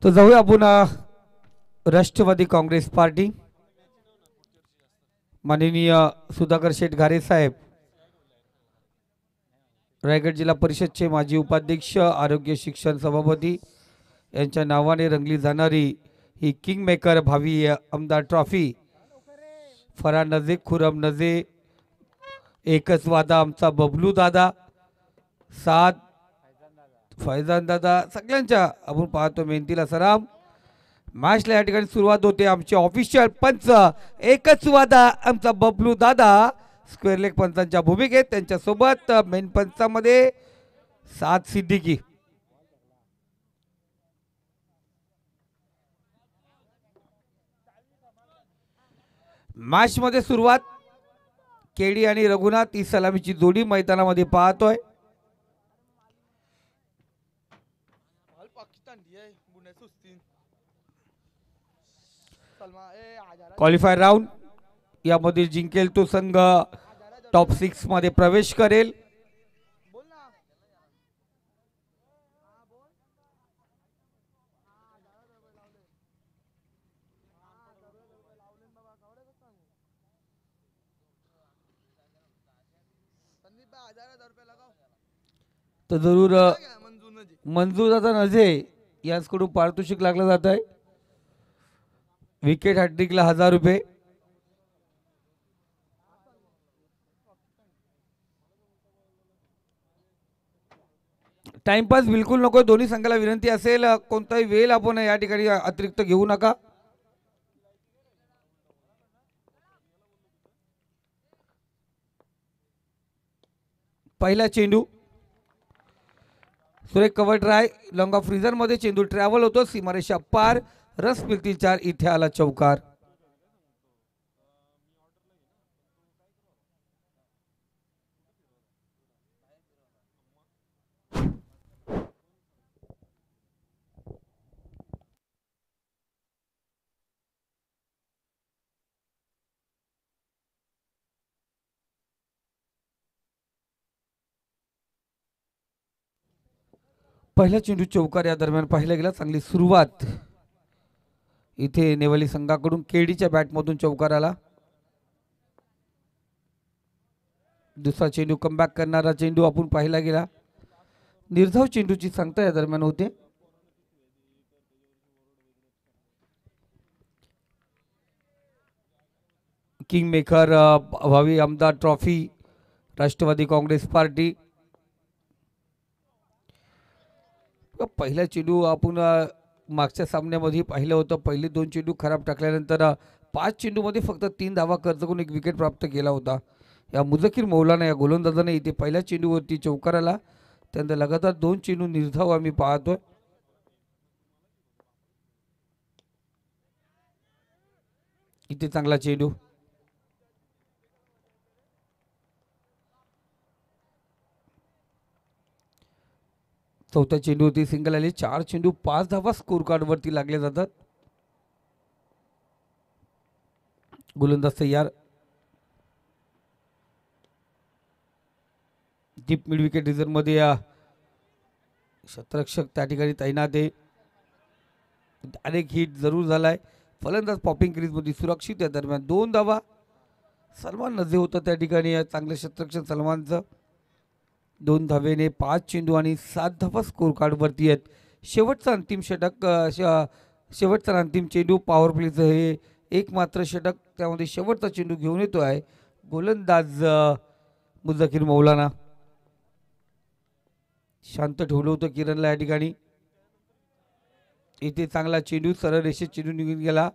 तर जाऊया आपण राष्ट्रवादी काँग्रेस पार्टी माननीय सुधाकर शेठ घारे साहेब रायगड जिल्हा परिषदचे माजी उपाध्यक्ष आरोग्य शिक्षण सभापती यांच्या नावाने रंगली जाणारी ही किंग मेकर भावी आमदार ट्रॉफी फरान नजे खुरम नजे एकच वादा आमचा बबलू दादा सात फैजान दादा सगळ्यांच्या आपण पाहतो मेहनतीला सलाम। मॅचला या ठिकाणी सुरुवात होते आमचे ऑफिशियल पंच एकच वादा आमचा बबलू दादा स्क्वेअर लेग पंचांच्या भूमिकेत त्यांच्यासोबत मेन पंचामध्ये सात सिद्दीकी। मॅच मध्ये सुरुवात केडी आणि रघुनाथ ही सलामीची जोडी मैदानामध्ये पाहतोय। क्वालिफायर राउंड यामध्ये जिंकेल तो संघ टॉप 6 मध्ये प्रवेश करेल। तर जरूर मंजूरदादा नजे यांच्याकडून पारितोषिक लागलं जात आहे। विकेट हॅट्रिकला 1000 रुपये। टाइमपास बिलकुल नको। दोन्ही संघाला विनंती असेल कोणताही वेळ आपण या ठिकाणी अतिरिक्त घेऊ नका। पहिला चेंडू सुरेख cover try long of freezer मध्ये चेंडू ट्रॅव्हल होतो सीमारेषा पार रस मिळतील 4 इथे आला चौकार। पहिला चेंडू चौकार या दरम्यान पाहिला गेला। चांगली सुरुवात इथे नेवाली संघाकडून केडीच्या बॅटमधून चौकार आला। दुसरा चेंडू कमबॅक करणारा चेंडू आपण पाहिला गेला। निर्धाव चेंडूची सांगता या दरम्यान होते। किंग मेकर भावी आमदार ट्रॉफी राष्ट्रवादी काँग्रेस पार्टी। पहिला चेंडू आपण मागच्या सामन्यामध्ये पाहिलं होतं। पहिले 2 चेंडू खराब टाकल्यानंतर 5 चेंडूमध्ये फक्त 3 धावा खर्च करून 1 विकेट प्राप्त केला होता। या मुझकीर मौलाना या गोलंदाजाने इथे पहिल्या चेंडूवरती चौकार आला। त्यानंतर लगातार 2 चेंडू निर्धाव आम्ही पाहतोय। इथे चांगला चेंडू चौथ्या चेंडूवरती सिंगल आली। 4 चेंडू 5 धावा स्कोर कार्ड वरती लागले जातात। गोलंदाज तयार। डीप मिड विकेट रिझर्व मध्ये क्षेत्ररक्षक त्या ठिकाणी तैनात आहे। अनेक हिट जरूर झालाय। फलंदाज पॉपिंग क्रीज मध्ये सुरक्षित या दरम्यान 2 धावा। सलमान नजे होता त्या ठिकाणी चांगलं क्षेत्ररक्षण सलमानचं। 2 धावेने 5 चेंडू आणि 7 धावा स्कोर कार्ड वरती आहेत। शेवटचा अंतिम षटक शेवटचा अंतिम चेंडू पॉवर प्लेचं हे एकमात्र षटक त्यामध्ये शेवटचा चेंडू घेऊन येतो आहे गोलंदाज मुझकीर मौलाना। शांत ठेवलं होतं किरणला या ठिकाणी। इथे चांगला चेंडू सरळ रेषेत चेंडू निघून गेला।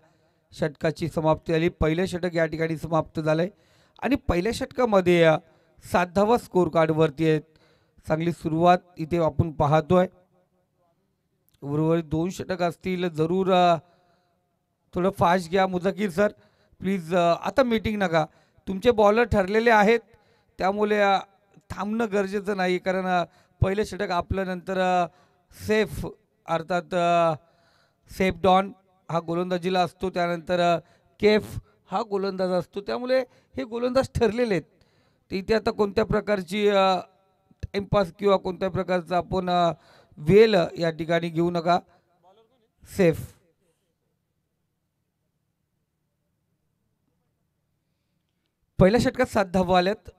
षटकाची समाप्ती आली। पहिलं षटक या ठिकाणी समाप्त झालंय आणि पहिल्या षटकामध्ये 7 धावा स्कोर कार्ड वरती आहेत। चांगली सुरुवात इथे आपण पाहतोय। उर्वरित 2 षटक असतील जरूर थोडं फास्ट घ्या मुझकीर सर प्लीज। आता मीटिंग नका। तुमचे बॉलर ठरलेले आहेत त्यामुळे थांबणं गरजेचं नाही कारण पहिलं षटक आपलं नंतर सेफ अर्थात सेफ डॉन हा गोलंदाजीला असतो। त्यानंतर केफ हा गोलंदाज असतो। त्यामुळे हे गोलंदाज ठरलेले आहेत। तर इथे आता कोणत्या प्रकारची टाइमपास किंवा कोणत्या प्रकारचा आपण वेल या ठिकाणी घेऊ नका। सेफ. पहिल्या षटकात 7 धावा आल्यात.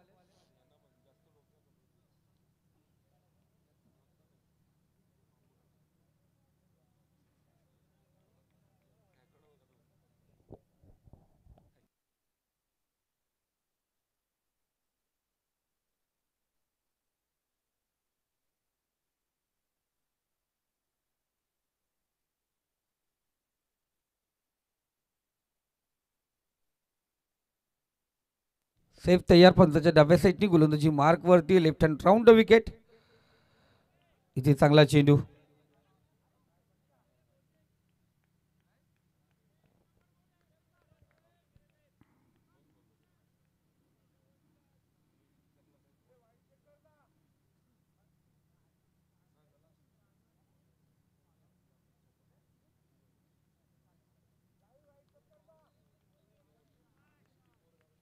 सेफ तयार. पंचाच्या डाव्या साईडनी गोलंदाजी मार्क वरती. Left hand round the wicket. इथे चांगला चेंडू.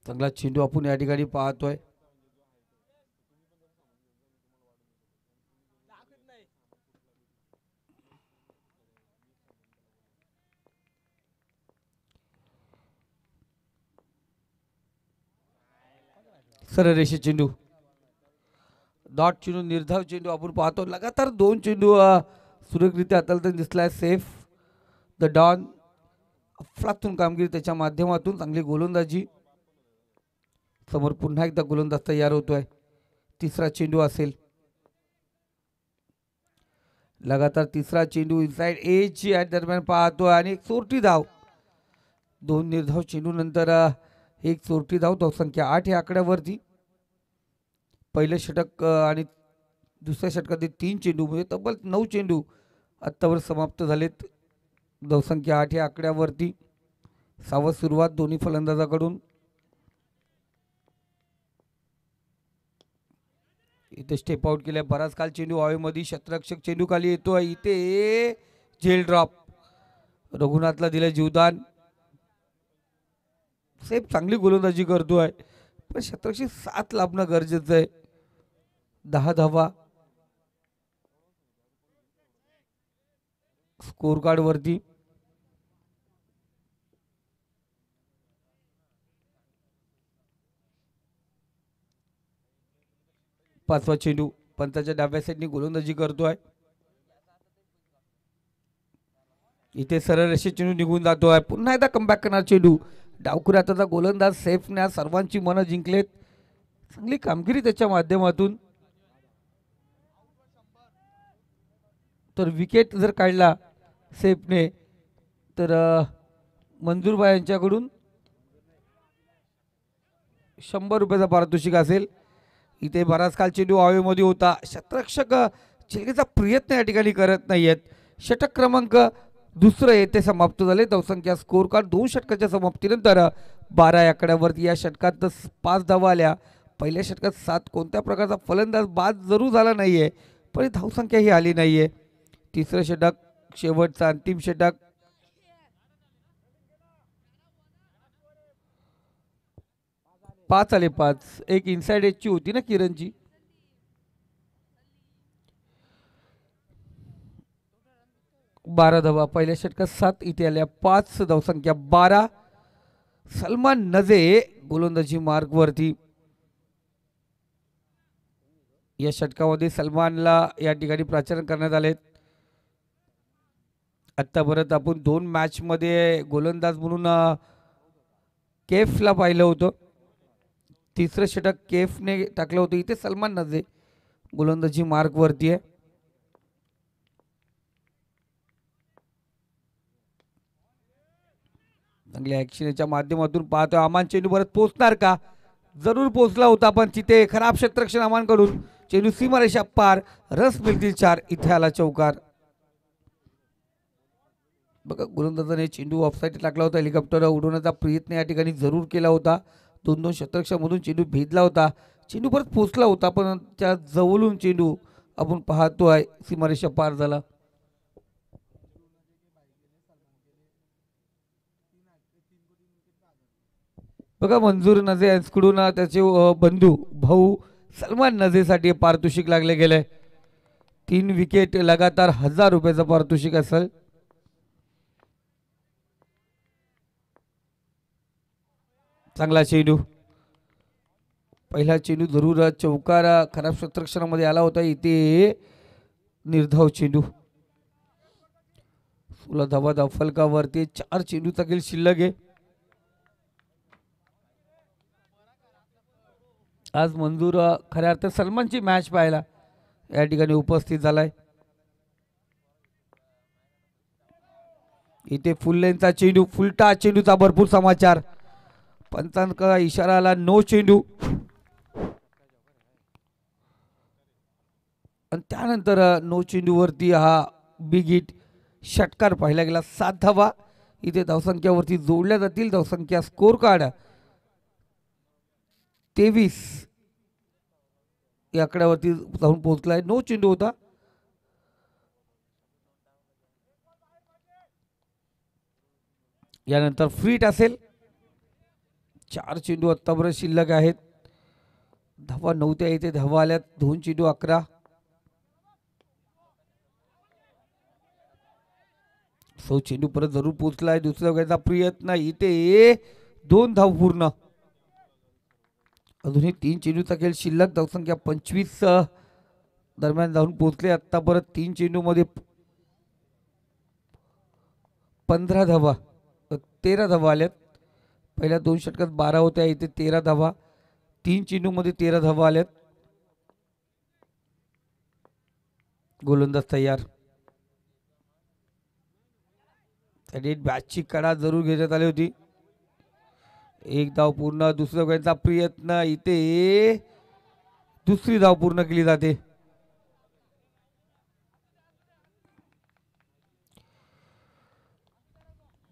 चांगला चेंडू आपण या ठिकाणी पाहतोय. सरळ रेषे चेंडू. डॉट चेंडू, निर्धाव चेंडू आपण पाहतो. लगातार 2 चेंडू सुरेखरित्या हाताळताना दिसलाय. Safe the don. अफलातून कामगिरी त्याच्या माध्यमातून. चांगली गोलंदाजी. समोर पुन्हा एकदा गोलंदाज तयार होतोय. तिसरा चेंडू असेल. लगातार तिसरा चेंडू इनसाइड एज या दरम्यान पाहतोय आणि एक चोरटी धाव. 2 निर्धाव चेंडू नंतर एक चोरटी धाव. धावसंख्या 8 या आकड्यावरती. पहिले षटक आणि दुसऱ्या षटकातील 3 चेंडू म्हणजे तब्बल 9 चेंडू आत्तावर समाप्त झालेत. धावसंख्या 8 या आकड्यावरती. सावध सुरुवात दोन्ही फलंदाजाकडून. इथे स्टेप आउट केल्या. बराच काल चेंडू हवेमध्ये. क्षेत्ररक्षक चेंडू खाली येतोय. इथे झेल ड्रॉप. रघुनाथला दिलं जीवदान. सेफ चांगली गोलंदाजी करतोय पण क्षेत्ररक्षक 7 लाभणं गरजेचं आहे. 10 धावा स्कोर कार्ड वरती. पाचवा चेंडू. पंचाच्या डाव्या साईडनी गोलंदाजी करतोय. इथे सरळ रेषे चेंडू निघून जातोय. पुन्हा एकदा कमबॅक करणार चेंडू. डावखुऱ्याचा गोलंदाज सेफने सर्वांची मनं जिंकलेत. चांगली कामगिरी त्याच्या माध्यमातून. तर विकेट जर काढला सेफने तर मंजूरबाई यांच्याकडून 100 रुपयाचा पारितोषिक असेल. इथे बराच काल चेंडू हवेमध्ये होता. क्षेत्ररक्षक चिलकेचा प्रयत्न या ठिकाणी करत नाहीयेत. षटक क्रमांक दुसरं येथे समाप्त झाले. धावसंख्या स्कोर कार्ड 2 षटकाच्या समाप्तीनंतर 12 या आकड्यावरती. या षटकात 5 धावा आल्या. पहिल्या षटकात 7. कोणत्या प्रकारचा फलंदाज बाद जरूर झाला नाहीये पण धावसंख्या ही आली नाहीये. तिसरं षटक शेवटचं अंतिम षटक. पाच आले 5. एक इनसाइड एजची होती ना किरणची. बारा धावा. पहिल्या षटकात 7. इथे आल्या 5. धावसंख्या 12. सलमान नजे गोलंदाजी मार्ग वरती. या षटकामध्ये सलमानला या ठिकाणी प्राचारण करण्यात आले. आतापर्यंत आपण 2 मॅच मध्ये गोलंदाज म्हणून केफला पाहिलं होतं. तिसरं षटक केफने टाकलं होतं. इथे सलमान नजे गोलंदाजी मार्ग वरती आहे. चांगल्या ॲक्शनच्या माध्यमातून पाहतोय. अमान चेंडू परत पोहोचणार का? जरूर पोहोचला होता पण तिथे खराब क्षेत्ररक्षण अमानकडून. चेंडू सीमारेषा पार. रस मिळतील 4. इथे आला चौकार. बघा गोलंदाजाने चेंडू ऑफसाईड टाकला होता. हेलिकॉप्टर उडवण्याचा प्रयत्न या ठिकाणी जरूर केला होता. 2-2 क्षेत्ररक्षकामधून चेंडू भेदला होता. चेंडू परत पोहोचला होता पण त्या जवळून चेंडू आपण पाहतोय सीमारेषा पार झाला. बघा मंजूर नजे यांच्याकडून त्याचे बंधू भाऊ सलमान नजेसाठी पारितोषिक लागले गेले. 3 विकेट लगातार 1000 रुपयाचं पारितोषिक असेल. चांगला चेंडू, पहिला चेंडू जरूर चौकार खराब क्षेत्ररक्षणामध्ये आला होता. इथे निर्धाव चेंडू, 16 धावा धावफलकावरती, 4 चेंडूचा खेळ शिल्लक आहे. आज मंजूर खऱ्या अर्थात सलमानची मॅच पाहायला या ठिकाणी उपस्थित झालाय. इथे फुल लेनचा चेंडू, फुलटा चेंडूचा भरपूर समाचार, पंचांचा इशारा आला, नो चेंडू. आणि त्यानंतर नो चेंडूवरती हा बिग हिट षटकार पाहिला गेला. 7 धावा इथे धावसंख्यावरती जोडल्या जातील. धावसंख्या स्कोर कार्ड 23 या आकड्यावरती जाऊन पोहोचलाय. नो चेंडू होता. यानंतर फ्रीट असेल. 4 चेंडू आत्तापर्यंत शिल्लक आहेत. धावा 9 त्या इथे धावा आल्यात. 2 चेंडू 11. चेंडू परत जरूर पोहोचलाय. दुसऱ्या वेळेचा प्रयत्न, इथे 2 धाव पूर्ण. अजूनही 3 चेंडूचा खेळ शिल्लक. धावसंख्या 25 दरम्यान जाऊन पोहोचले. आत्ता परत 3 चेंडू मध्ये 15 धावा, 13 धावा आल्यात. पहिल्या 2 षटकात 12 होत्या, इथे 13 धावा. 3 चेंडू मध्ये 13 धावा आल्यात. गोलंदाज तयार. बॅटची कडा जरूर घेण्यात आली होती. 1 धाव पूर्ण. दुसऱ्या वेळेचा प्रयत्न, इथे दुसरी धाव पूर्ण केली जाते.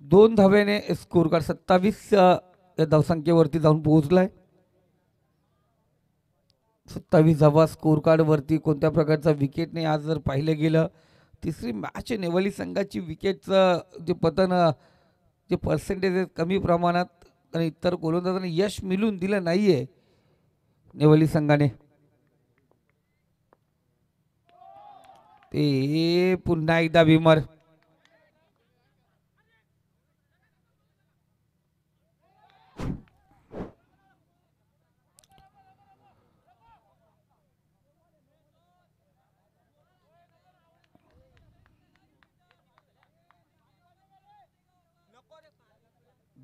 दोन धाव्याने स्कोर कार्ड 27 या धावसंख्येवरती जाऊन पोहोचलाय. 27 धावा स्कोर कार्ड वरती. कोणत्या प्रकारचा विकेट नाही आज जर पाहिलं गेलं. तिसरी मॅच नेवाली संघाची विकेटचं जे पतन, जे पर्सेंटेज आहे कमी प्रमाणात, आणि इतर गोलंदाजांना यश मिळून दिलं नाहीये नेवाली संघाने. ते पुन्हा एकदा भीमर.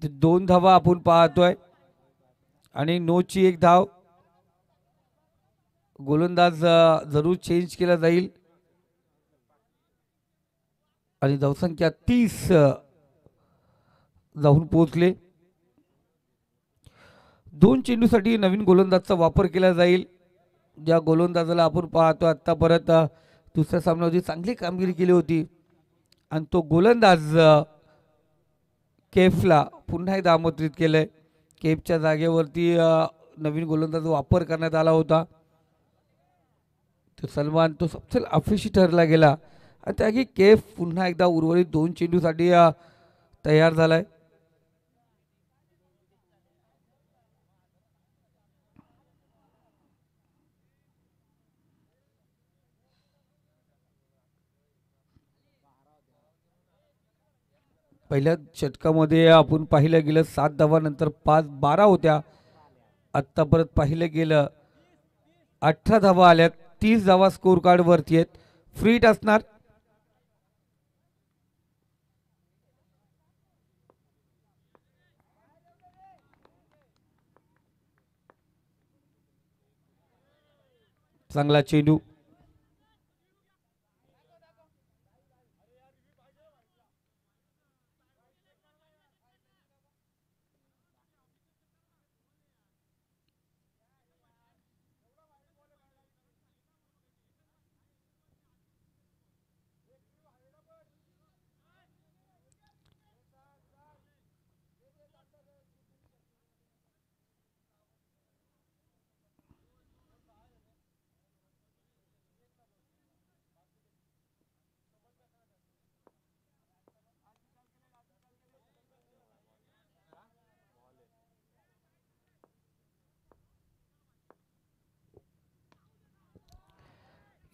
दोन धावा आपण पाहतोय आणि नोची 1 धाव. गोलंदाज जरूर चेंज केला जाईल आणि धावसंख्या 30 जाऊन पोहोचले. 2 चेंडूसाठी नवीन गोलंदाजचा वापर केला जाईल. ज्या गोलंदाजाला आपण पाहतो आता परत दुसऱ्या सामन्यामध्ये चांगली कामगिरी केली होती, आणि तो गोलंदाज केफला पुन्हा एकदा आमंत्रित केलंय. केफच्या जागेवरती नवीन गोलंदाज वापर करण्यात आला होता. तो सलमान, तो सबसे अफिशी ठरला गेला, आणि त्यागी केफ पुन्हा एकदा उर्वरित 2 चेंडूसाठी तयार झालाय. पहिल्या षटकामध्ये आपण पाहिलं गेलं 7 धावा, नंतर 5, 12 होत्या. आत्ता परत पाहिलं गेलं 18 धावा आल्यात. 30 धावा स्कोर कार्ड वरती आहेत. फ्रीट असणार. चांगला चेंडू,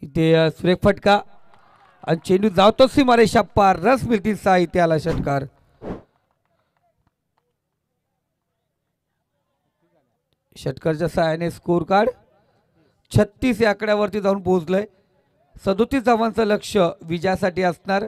इथे सुरेख फटका आणि चेंडू जातो सीमारेषा पार. रस मिळतील साहित्याला षटकार. षटकारच्या सहाय्याने स्कोर कार्ड 36 या आकड्यावरती जाऊन पोहोचलंय. 37 धावांचं लक्ष विजयासाठी असणार.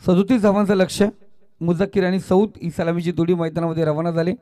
सदोतीस धावांचं लक्ष. मुझक्कीर आणि सौद ही सलामीची जोडी मैदानामध्ये रवाना झाले.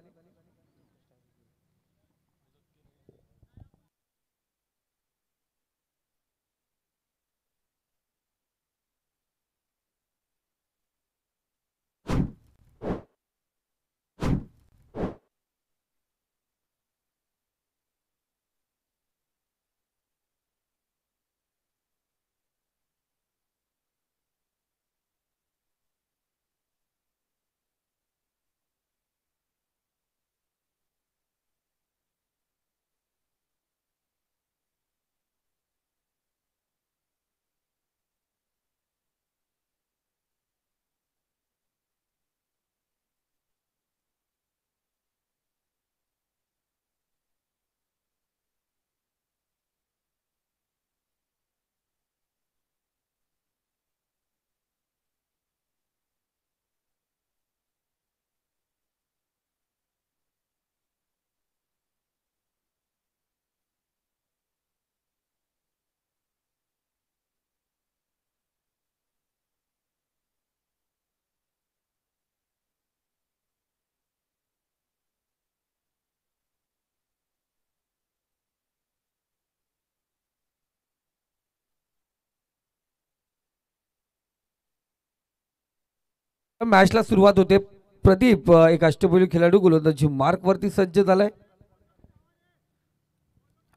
मॅचला सुरुवात होते. प्रदीप एक अष्टपैलू खेळाडू गोलंदाजी मार्क वरती सज्ज झालाय.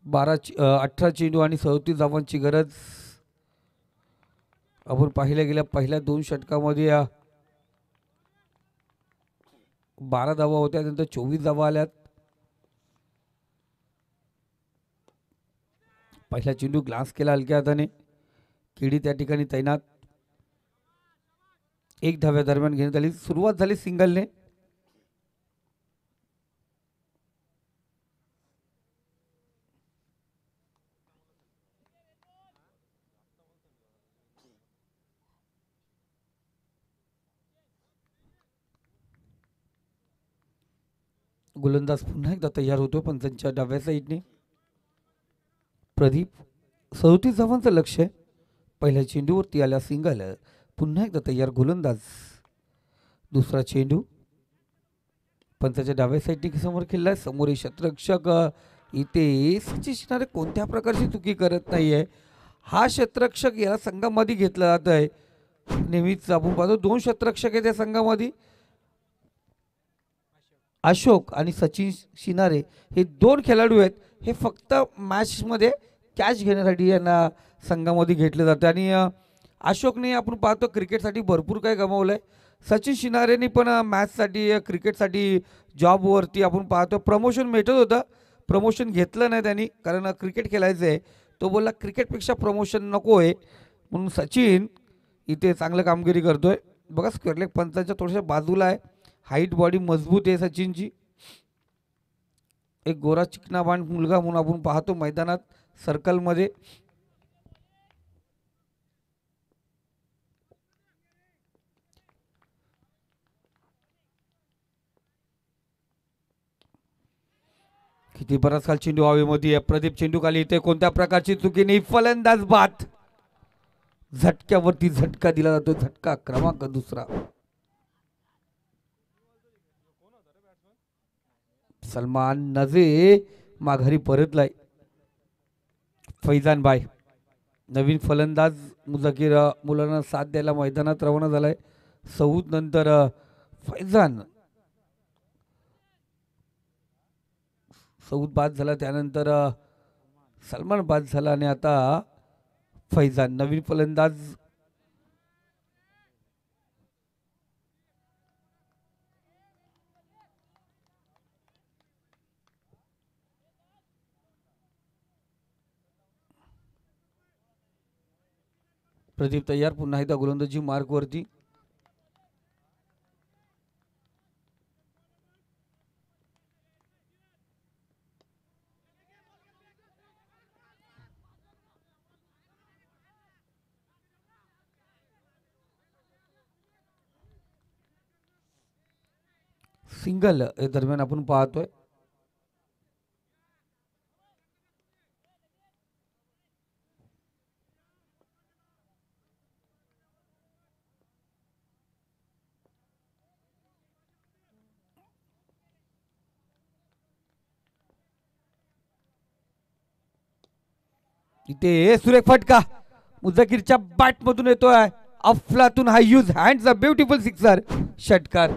18 चेंडू आणि 37 धावांची गरज. आपण पाहिल्या गेल्या पहिल्या 2 षटकामध्ये 12 धावा होत्या, नंतर 24 धावा आल्यात. पहिला चेंडू ग्लास केला हलक्या हाताने. केडी त्या ठिकाणी तैनात. 1 धाव्या दरम्यान घेण्यात आली. सुरुवात झाली सिंगलने. गोलंदाज पुन्हा एकदा तयार होतो पंचांच्या डाव्या साईडने. प्रदीप 37 धावांचं लक्ष. पहिल्या चेंडूवरती आल्या सिंगल. पुन्हा एकदा तयार गोलंदाज. दुसरा चेंडू पंचाच्या डाव्या साईडने समोर खेळलाय. समोर क्षेत्ररक्षक इथे सचिन शिनारे कोणत्या प्रकारची चुकी करत नाहीये. हा क्षेत्ररक्षक या संघामध्ये घेतला जात आहे. नेहमीच आपण पाहतो 2 क्षेत्ररक्षक आहेत या संघामध्ये. अशोक आणि सचिन शिनारे हे दोन खेळाडू आहेत, हे फक्त मॅचमध्ये कॅच घेण्यासाठी यांना संघामध्ये घेतले जाते. आणि अशोकने आपण पाहतो क्रिकेटसाठी भरपूर काही गमावलं आहे. सचिन शिनारेने पण मॅचसाठी क्रिकेटसाठी जॉबवरती आपण पाहतो प्रमोशन भेटत होतं, प्रमोशन घेतलं नाही त्यांनी, कारण क्रिकेट खेळायचं आहे. तो बोलला क्रिकेटपेक्षा प्रमोशन नको आहे, म्हणून सचिन इथे चांगलं कामगिरी करतोय. बघा स्क्वेअर लेग पंचांच्या थोड्याशा बाजूला आहे, हाईट बॉडी मजबूत आहे सचिनची. एक गोरा चिकना बाण मुलगा म्हणून आपण पाहतो मैदानात सर्कलमध्ये. किती बराच काल चेंडू हवेमध्ये आहे. प्रदीप चेंडू खाली इथे कोणत्या प्रकारची चुकी नाही, फलंदाज बाद. झटक्यावरती झटका दिला जातो, झटका क्रमांक दुसरा. सलमान नजे माघारी परतलाय. फैजान बाय नवीन फलंदाज मुझकीर मुलांना साथ द्यायला मैदानात रवाना झालाय. सौद नंतर फैजान, सौद बाद झाला, त्यानंतर सलमान बाद झाला आणि आता फैजान नवीन फलंदाज. प्रदीप तयार, पुन्हा एकदा गोलंदाजी मार्कवरती. सिंगल दरम्यान आपण पाहतोय. इथे सुरेख फटका मुझकीरच्या बॅट मधून येतोय. अफलातून हा use hands a beautiful sixer, षटकार.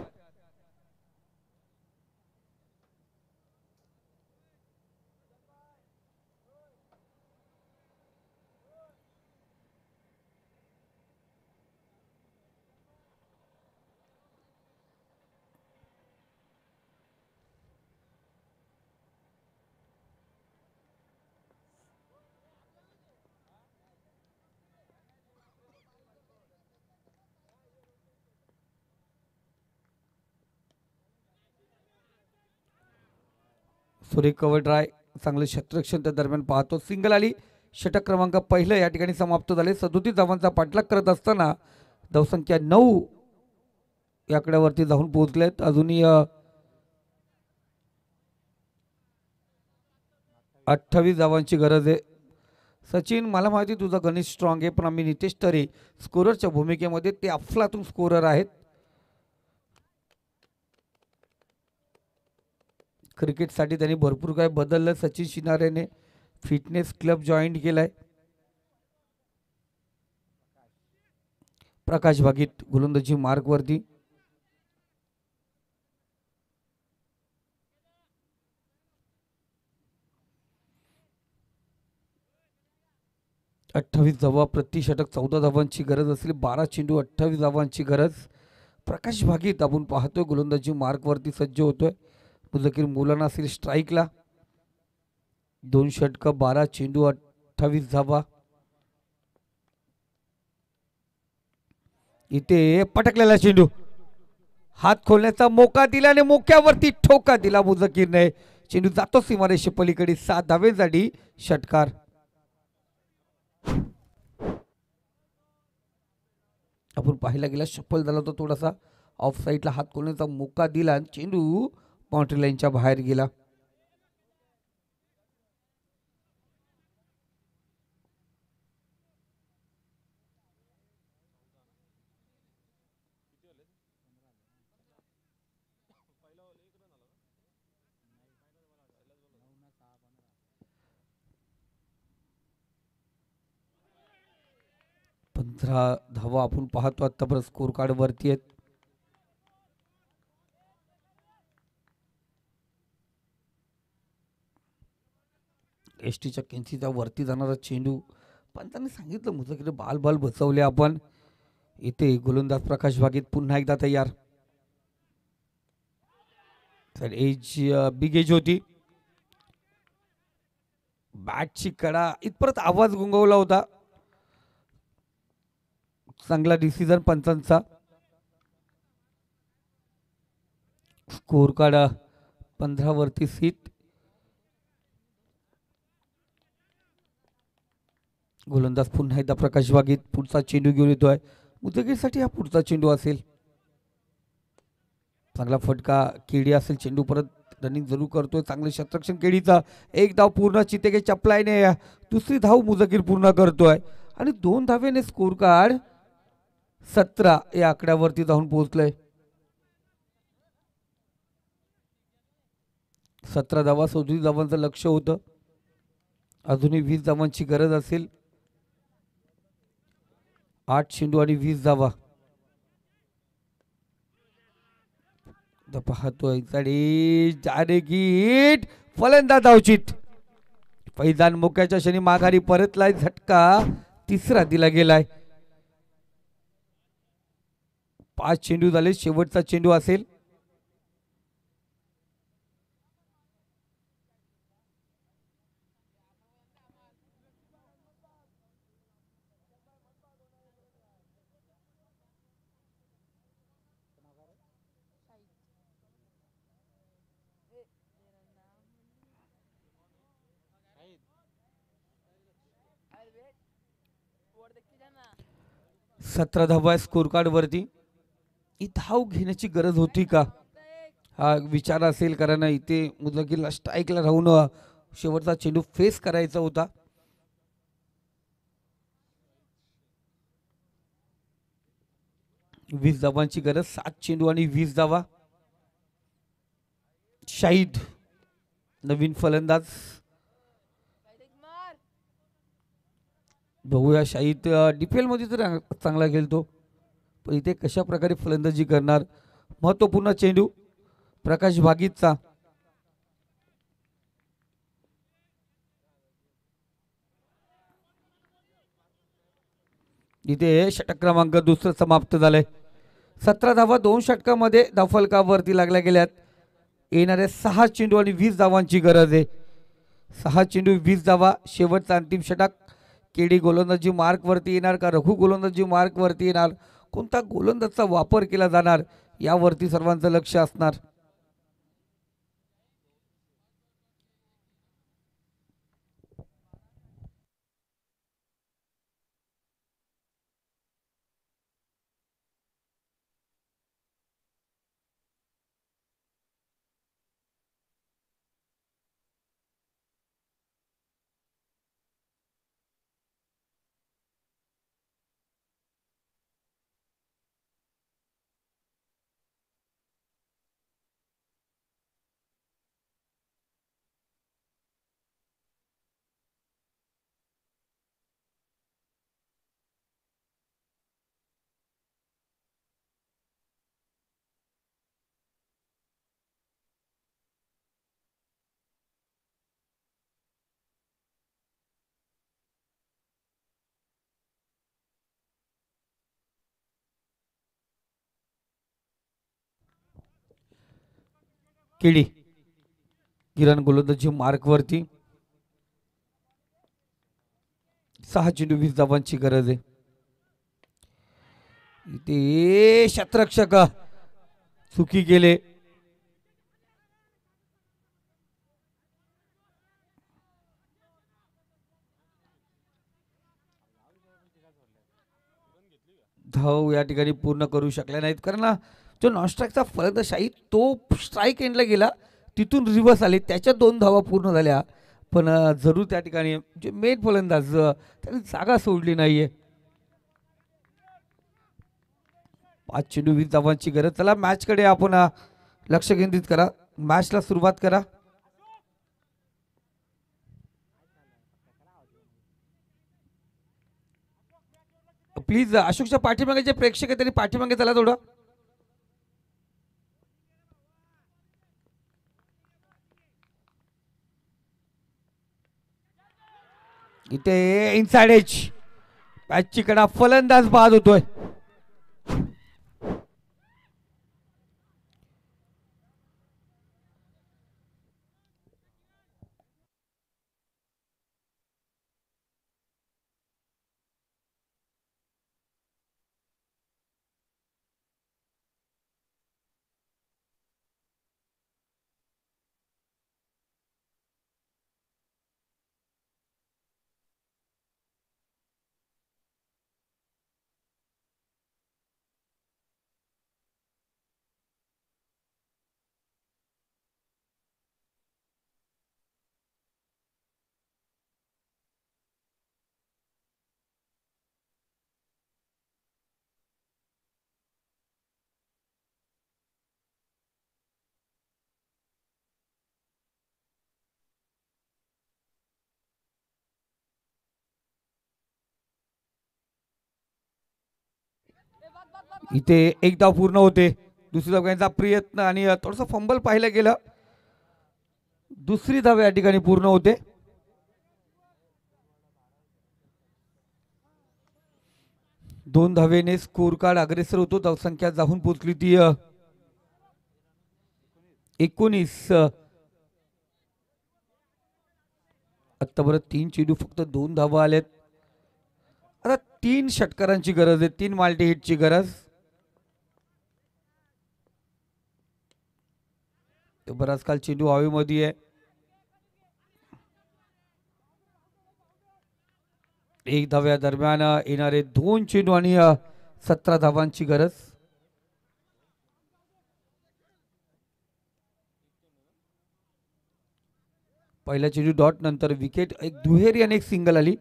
सुरेख कव्हर ड्राय, चांगले क्षेत्ररक्षण त्या दरम्यान पाहतो. सिंगल आली, षटक क्रमांक पहिलं या ठिकाणी समाप्त झाले. 37 धावांचा पाठलाग करत असताना धावसंख्या 9 या आकड्यावरती जाऊन पोहोचलेत. अजूनही 28 धावांची गरज आहे. सचिन, मला माहिती तुझा गणित स्ट्रॉंग आहे, पण आम्ही नितेश तरे स्कोररच्या भूमिकेमध्ये ते अफलातून स्कोरर आहेत. क्रिकेटसाठी त्यांनी भरपूर काय बदललं. सचिन शिनारेने फिटनेस क्लब जॉईन केलाय. प्रकाश भागीत गोलंदाजी मार्कवरती. अठ्ठावीस धावा प्रति षटक, 14 धावांची गरज असली. 12 चेंडू 28 धावांची गरज. प्रकाश भागीत आपण पाहतोय गोलंदाजी मार्कवरती सज्ज होतोय. मुझकीर मुलांना असेल स्ट्राईकला. 2 षटक 12 चेंडू 28 धावा. इथे पटकलेला चेंडू, हात खोलण्याचा मोका दिला आणि मोक्यावरती ठोका दिला मुझकीरने. चेंडू जातो सीमारेषे पलीकडे. 7 धावेसाठी षटकार. आपण पाहायला गेला शफल झाला होता थोडासा, ऑफ साईडला हात खोलण्याचा मोका दिला आणि चेंडू बाउंड्री लाईनच्या बाहेर गेला. धावा आपण पाहतो आतापर्यंत स्कोर कार्ड वरती आहेत. एसटीच्या किंचीच्या वरती जाणारा चेंडू, पण त्यांनी सांगितलं मुझकिरे बाल बाल बसवले आपण. इथे गोलंदाज प्रकाश बागेत पुन्हा एकदा तयार. तर एज बिग एज होती. बॅटची कडा इथपर्यंत आवाज गुंगवला होता. चांगला डिसिजन पंचांचा. स्कोर कार्ड 15 वरती सीट. गोलंदाज पुन्हा एकदा प्रकाश बागेत पुढचा चेंडू घेऊन येतोय. मुदगीरसाठी हा पुढचा चेंडू असेल. चांगला फटका केडी असेल. चेंडू परत रनिंग जरूर करतोय. चांगले शतरक्षण केडीचा. एक धाव पूर्ण. चितेगे चपलायने दुसरी धाव मुदगीर पूर्ण करतोय आणि 2 धावेने स्कोर कार्ड 17 या आकड्यावरती जाऊन पोहोचलंय. 17 धावा 37 धावांचं लक्ष होतं. अजूनही 20 धावांची गरज असेल. 8 चेंडू आणि 20 धावा. पाहतोय गीट फलंदाज धावचित. पैदान मोक्याच्या क्षणी माघारी परतलाय. झटका तिसरा दिला गेलाय. 5 चेंडू झाले. शेवटचा चेंडू असेल. सतरा धावा स्कोर कार्ड वरती. ही धाव घेण्याची गरज होती का हा विचार असेल, कारण इथे मुदगीरला स्ट्राईकला राहून शेवटचा चेंडू फेस करायचा होता. वीस धावांची गरज. 7 चेंडू आणि 20 धावा. शाहिद नवीन फलंदाज. बघूया शाहिद डीपीएल मध्ये तर चांगला खेळतो, पण इथे कशा प्रकारे फलंदाजी करणार. महत्वपूर्ण चेंडू प्रकाश बागीतचा. इथे षटक क्रमांक दुसरं समाप्त झालंय. 17 धावा 2 षटकामध्ये धावफलकावरती लागल्या गेल्यात. येणाऱ्या 6 चेंडू आणि 20 धावांची गरज आहे. 6 चेंडू 20 धावा. शेवटचा अंतिम षटक. केडी गोलंदाजी मार्क वरती येणार का रघु गोलंदाजी मार्क वरती येणार, कोणता गोलंदाजचा वापर केला जाणार यावरती सर्वांचं लक्ष असणार. केडी किरण गोलंदाजी मार्क वरती. 6 चेंडू 20 धावांची गरज आहे. इथे शतरक्षक चुकी गेले. धाव या ठिकाणी पूर्ण करू शकल्या नाहीत, कारण जो नॉन स्ट्राईकचा फलंदाज शाही तो स्ट्राईक एंडला गेला, तिथून रिव्हर्स आले, त्याच्या 2 धावा पूर्ण झाल्या. पण जरूर त्या ठिकाणी जे मेन फलंदाज त्यांनी जागा सोडली नाहीये. 5 चेंडू 20 धावांची गरज. चला मॅचकडे आपण लक्ष केंद्रित करा. मॅचला सुरुवात करा. प्लीज अशोकच्या पाठीमागे जे प्रेक्षक आहेत त्यांनी पाठीमागे चला थोडं. इथे इनसाइड एज पॅचची कडा फलंदाज बाद होतोय. इथे एक धाव पूर्ण होते. दुसरी धाव घेण्याचा प्रयत्न आणि थोडंसं फंबल पाहिलं गेलं. दुसरी धाव या ठिकाणी पूर्ण होते. दोन धावेने स्कोर कार्ड अग्रेसर होतो. धावसंख्या जाऊन पोहोचली ती 19. आतापर्यंत 3 चेंडू फक्त 2 धावा आलेत. आता 3 षटकारांची गरज आहे. 3 माल्टी हिटची गरज. बराच काल चेंडू हवेमध्ये आहे. एक धाव्या दरम्यान येणारे 2 चेंडू आणि 17 धावांची गरज. पहिला चेंडू डॉट नंतर विकेट. एक दुहेरी आणि एक सिंगल आली.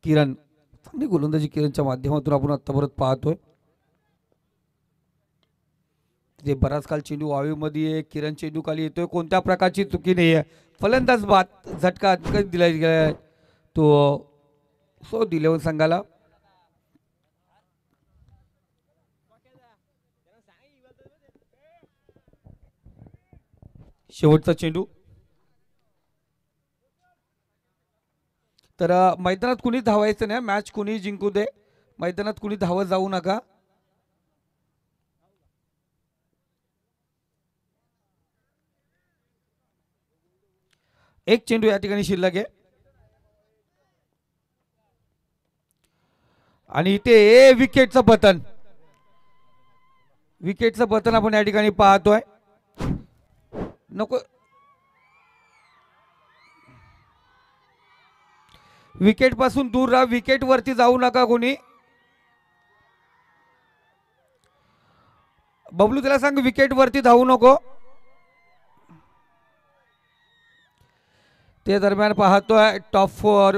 किरण चांगली गोलंदाजी किरणच्या माध्यमातून आपण आतापर्यंत पाहतोय. जे बराच काल चेंडू वावेमध्ये किरण चेंडू खाली येतोय. कोणत्या प्रकारची चुकी नाही आहे. फलंदाज बाद झटका दिला गेला तो सो दिलेवन संघाला. शेवटचा चेंडू. तर मैदानात कुणी धावायचं नाही. मॅच कुणी जिंकू दे. मैदानात कुणी धावत जाऊ नका. एक चेंडू या ठिकाणी शिल्लक आहे आणि इथे विकेटचं पतन. विकेटचं पतन आपण या ठिकाणी पाहतोय. नको विकेट पासून दूर राहा. विकेट वरती जाऊ नका कोणी. बबलू त्याला सांग विकेट वरती धावू नको. ते दरम्यान पाहतोय टॉप 4